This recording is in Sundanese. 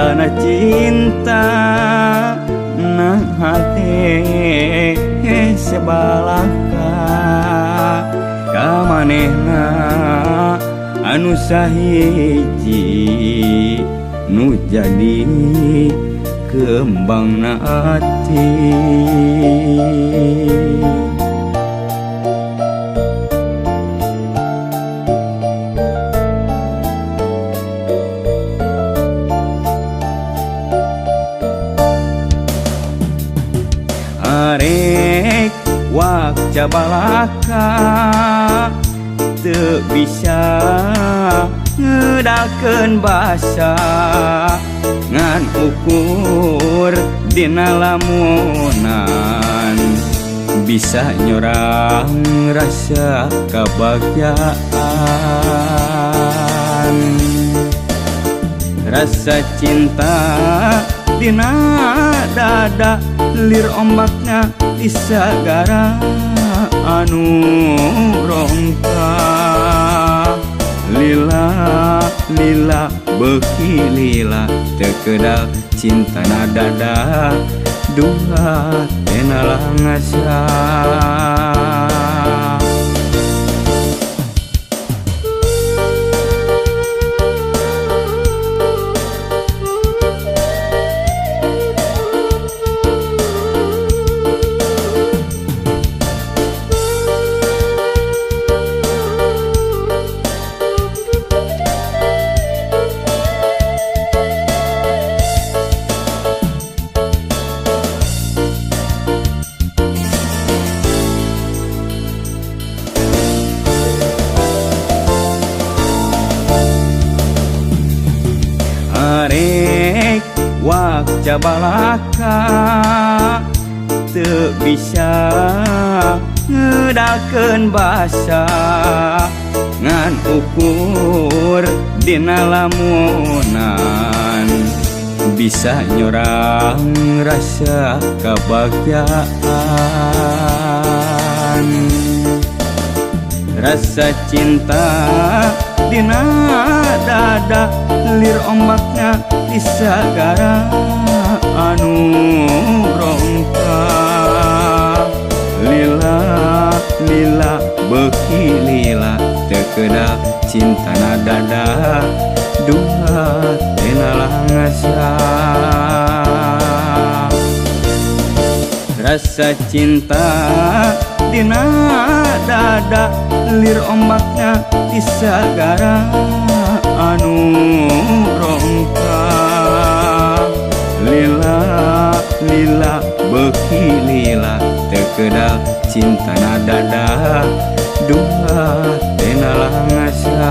Tandana cinta na hati sebalaka kamanehna anu sahiji nu jadi kembangna ati. Arek wakca balaka teu bisa ngeudakeun basa ngan ukur dina lamunan bisa nyorang rasa kebahagiaan. Rasa cinta dina dada lir ombaknya di sagara anu rongka. Lila lila beuki lila teu kedah cintana dada dua tena langasa. Arek wakca balaka teu bisa ngeudakeun basa ngan ukur dina lamunan bisa nyorang rasa kebahagiaan. Rasa cinta dina dada lir ombaknya di sagara anu rongka. Lila lila beuki lila teu kedah cintana dada dua tena langasa. Rasa cinta dina dada lir ombaknya di sagara anu rongka. Lila lila beuki lila teu kedah cintana dada dua tena langasa.